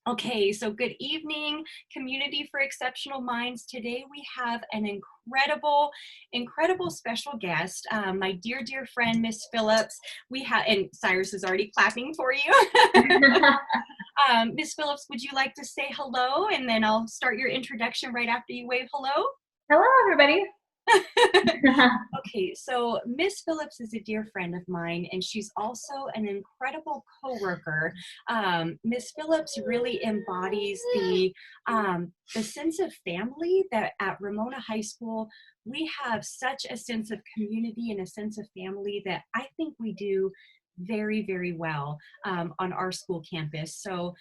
Okay, so good evening, Community for Exceptional Minds. Today we have an incredible special guest, my dear friend, Miss Phillips. And Cyrus is already clapping for you. Miss Phillips, would you like to say hello? And then I'll start your introduction right after you wave hello. Hello, everybody. Okay, so Miss Phillips is a dear friend of mine, and she's also an incredible coworker. Miss Phillips really embodies the sense of family that at Ramona High School we have such a sense of community and a sense of family that I think we do very well on our school campus. So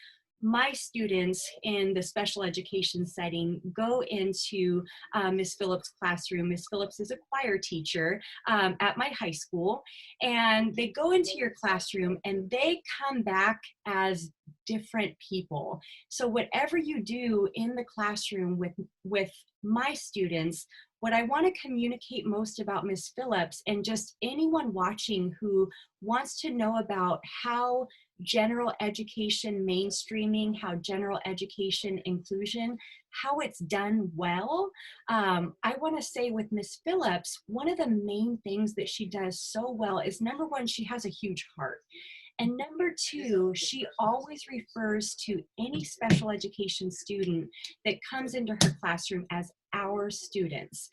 my students in the special education setting go into Miss Phillips' classroom. Miss Phillips is a choir teacher at my high school, and they go into your classroom and they come back as different people. So whatever you do in the classroom with my students, what I want to communicate most about Miss Phillips, and just anyone watching who wants to know about how general education mainstreaming, how general education inclusion, how it's done well. I want to say with Miss Phillips, one of the main things that she does so well is, number one, she has a huge heart. And number two, she always refers to any special education student that comes into her classroom as our students.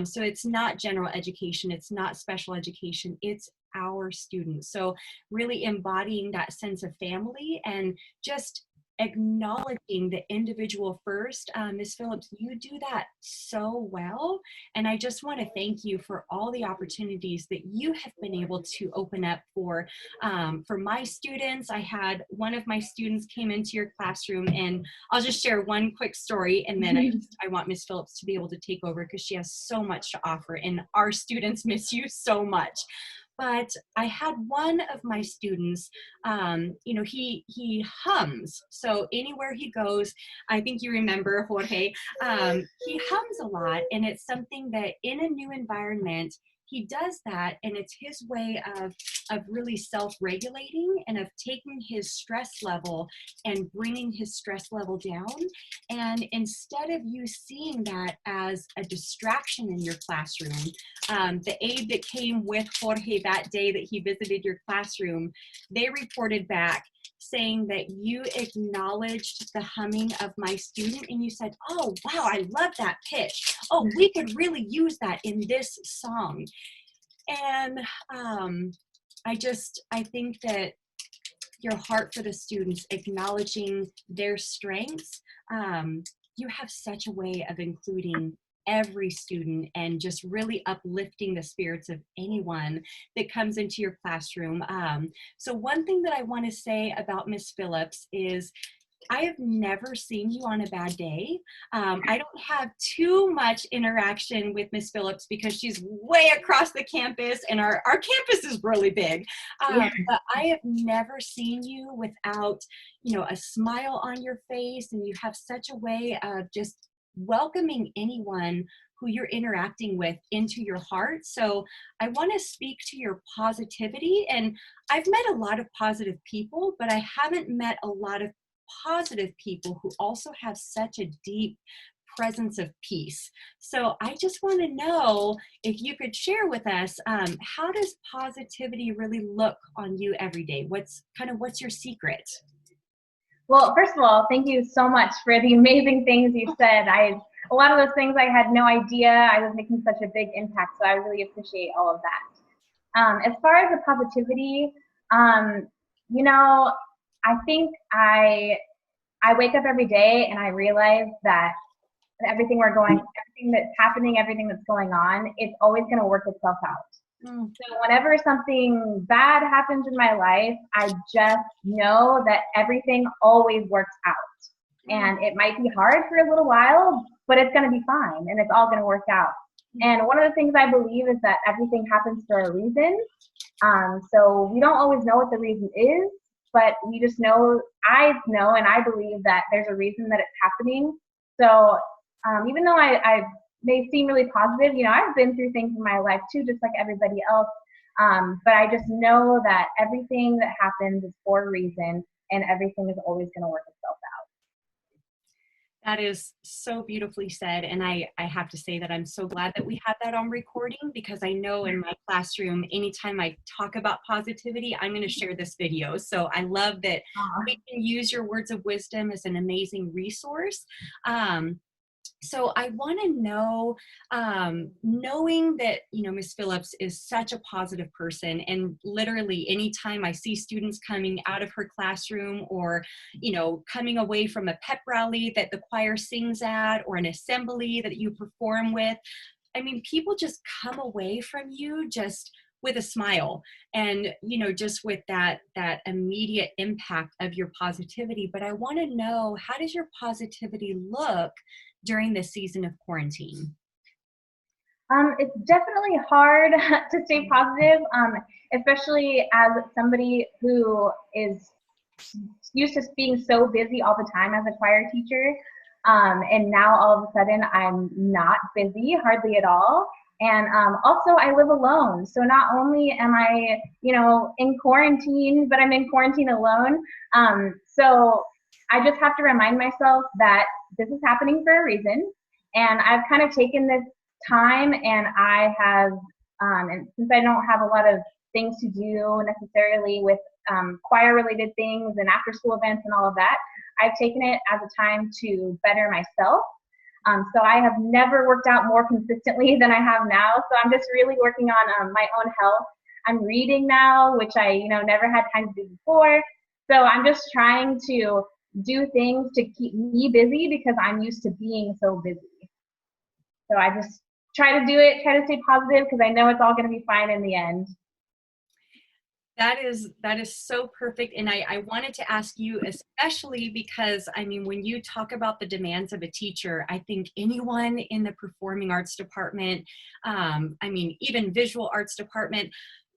So it's not general education, it's not special education, it's our students. So really embodying that sense of family and just acknowledging the individual first. Ms. Phillips, you do that so well. And I just want to thank you for all the opportunities that you have been able to open up for my students. I had one of my students came into your classroom, and I'll just share one quick story, and then I want Ms. Phillips to be able to take over because she has so much to offer, and our students miss you so much. But I had one of my students, he hums. So anywhere he goes, I think you remember Jorge, he hums a lot, and it's something that in a new environment, he does that, and it's his way of really self-regulating and of taking his stress level and bringing his stress level down. And instead of you seeing that as a distraction in your classroom, the aide that came with Jorge that day that he visited your classroom, they reported back saying that you acknowledged the humming of my student, and you said, oh, wow, I love that pitch. Oh, we could really use that in this song. And I think that your heart for the students, acknowledging their strengths, you have such a way of including every student and just really uplifting the spirits of anyone that comes into your classroom. So one thing that I want to say about Miss Phillips is I have never seen you on a bad day. I don't have too much interaction with Miss Phillips because she's way across the campus, and our campus is really big. But I have never seen you without, a smile on your face, and you have such a way of just welcoming anyone who you're interacting with into your heart. So I want to speak to your positivity. And I've met a lot of positive people, but I haven't met a lot of positive people who also have such a deep presence of peace. So I just want to know if you could share with us, how does positivity really look on you every day? What's your secret? Well, first of all, thank you so much for the amazing things you said. A lot of those things I had no idea I was making such a big impact, so I really appreciate all of that. As far as the positivity, I think I wake up every day and I realize that everything that's happening, everything that's going on, it's always going to work itself out. So whenever something bad happens in my life, I just know that everything always works out. And it might be hard for a little while, but it's going to be fine, and it's all going to work out. And one of the things I believe is that everything happens for a reason. So we don't always know what the reason is, but we just know, I know, and I believe that there's a reason that it's happening. So even though I may seem really positive, I've been through things in my life too, just like everybody else. But I just know that everything that happens is for a reason, and everything is always going to work itself out. That is so beautifully said. And I have to say that I'm so glad that we have that on recording, because I know in my classroom, anytime I talk about positivity, I'm going to share this video. So I love that we can use your words of wisdom as an amazing resource. So I want to know, knowing that, you know, Ms. Phillips is such a positive person, and literally anytime I see students coming out of her classroom, or, you know, coming away from a pep rally that the choir sings at, or an assembly that you perform with, I mean, people just come away from you just with a smile, and, you know, just with that immediate impact of your positivity. But I want to know, how does your positivity look during this season of quarantine? It's definitely hard to stay positive, especially as somebody who is used to being so busy all the time as a choir teacher. And now all of a sudden I'm not busy hardly at all. And also I live alone. So not only am I, you know, in quarantine, but I'm in quarantine alone. So I just have to remind myself that this is happening for a reason. And I've kind of taken this time, and I have, and since I don't have a lot of things to do necessarily with choir related things and after school events and all of that, I've taken it as a time to better myself. So I have never worked out more consistently than I have now. So I'm just really working on my own health. I'm reading now, which I, you know, never had time to do before. So I'm just trying to do things to keep me busy, because I'm used to being so busy. So I just try to do it, try to stay positive, because I know it's all going to be fine in the end. That is so perfect. And I wanted to ask you, especially because, I mean, when you talk about the demands of a teacher, I think anyone in the performing arts department, I mean, even visual arts department,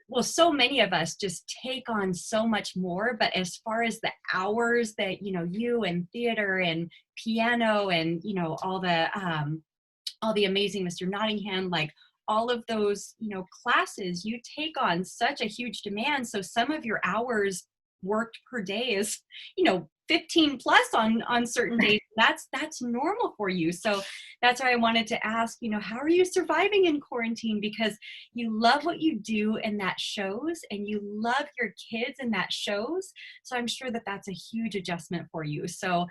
well, so many of us just take on so much more. But as far as the hours that, you know, you and theater and piano and, you know, all the amazing Mr. Nottingham, like all of those, you know, classes, you take on such a huge demand. So some of your hours worked per day is, you know, 15 plus on certain days. That's normal for you. So that's why I wanted to ask, you know, how are you surviving in quarantine? Because you love what you do, and that shows, and you love your kids, and that shows. So I'm sure that that's a huge adjustment for you. So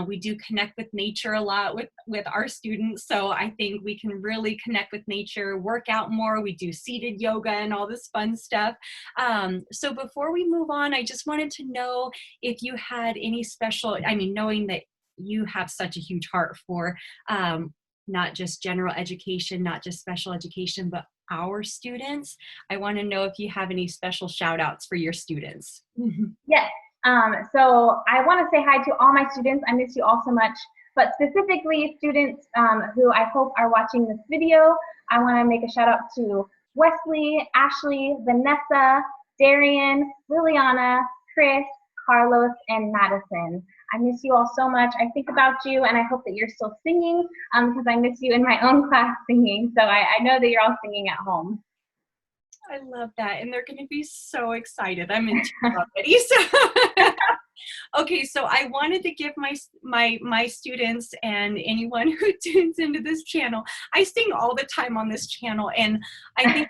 we do connect with nature a lot with our students. So I think we can really connect with nature, work out more. We do seated yoga and all this fun stuff. So before we move on, I just wanted to know if you had any special, I mean, knowing that you have such a huge heart for not just general education, not just special education, but our students, I want to know if you have any special shout outs for your students. Yes. So I want to say hi to all my students. I miss you all so much. But specifically students who I hope are watching this video, I want to make a shout out to Wesley, Ashley, Vanessa, Darian, Liliana, Chris, Carlos, and Madison. I miss you all so much. I think about you, and I hope that you're still singing, because I miss you in my own class singing. So I know that you're all singing at home. I love that. And they're going to be so excited. I'm in tears already. So okay, so I wanted to give my students and anyone who tunes into this channel, I sing all the time on this channel, and I think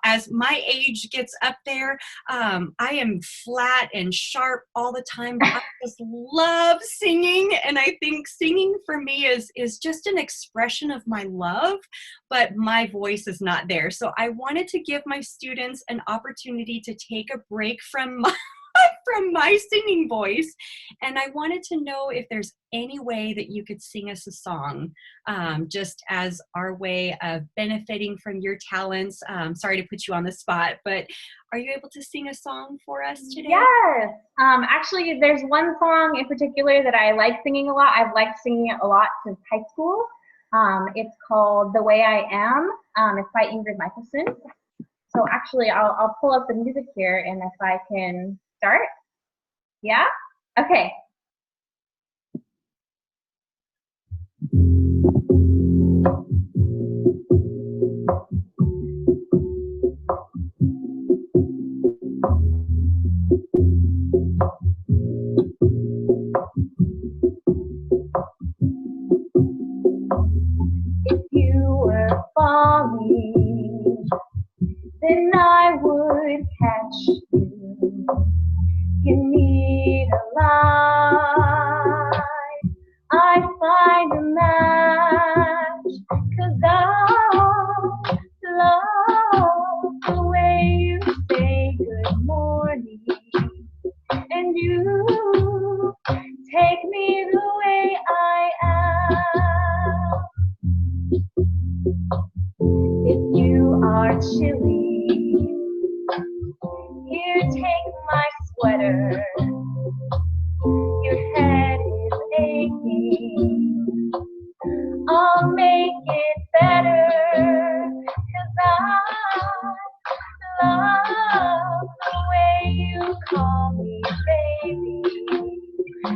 as my age gets up there, I am flat and sharp all the time, but I just love singing, and I think singing for me is just an expression of my love, but my voice is not there. So I wanted to give my students an opportunity to take a break from my singing voice, and I wanted to know if there's any way that you could sing us a song, just as our way of benefiting from your talents. Sorry to put you on the spot, but are you able to sing a song for us today? Yes. Actually, there's one song in particular that I like singing a lot. I've liked singing it a lot since high school. It's called The Way I Am. It's by Ingrid Michaelson. So actually, I'll pull up the music here, and if I can start. Yeah? Okay.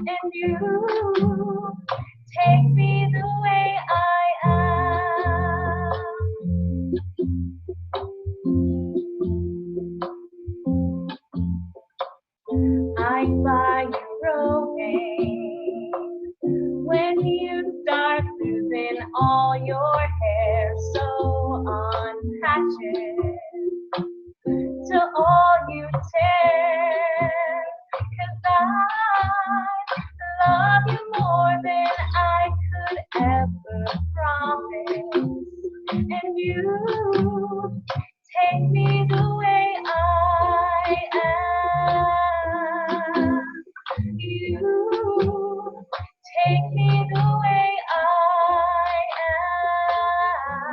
and you take me the way I am. I saw you rolling when you start losing all your hair, so unpatched to all you tear. 'Cause I love you more than I could ever promise, and you take me the way I am. You take me the way I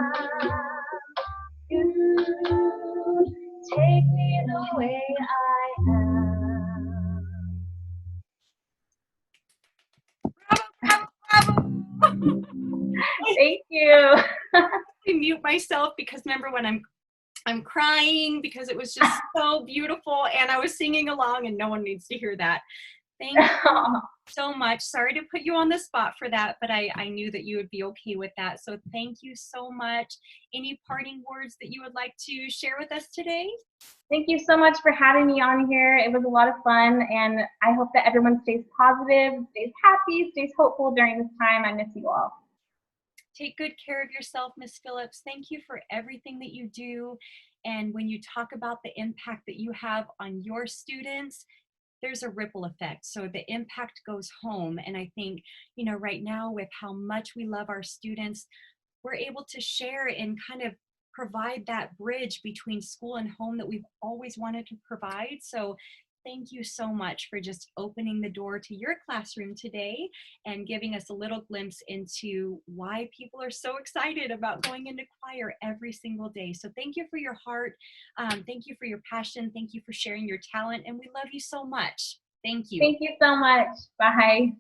am. You take me the way I am. Thank you. I mute myself because remember when I'm crying because it was just so beautiful and I was singing along and no one needs to hear that. Thank you so much. Sorry to put you on the spot for that, but I knew that you would be okay with that. So thank you so much. Any parting words that you would like to share with us today? Thank you so much for having me on here. It was a lot of fun, and I hope that everyone stays positive, stays happy, stays hopeful during this time. I miss you all. Take good care of yourself, Miss Phillips. Thank you for everything that you do. And when you talk about the impact that you have on your students, there's a ripple effect. So the impact goes home. And I think, you know, right now with how much we love our students, we're able to share and kind of provide that bridge between school and home that we've always wanted to provide. So thank you so much for just opening the door to your classroom today and giving us a little glimpse into why people are so excited about going into choir every single day. So thank you for your heart. Thank you for your passion. Thank you for sharing your talent. And we love you so much. Thank you. Thank you so much. Bye.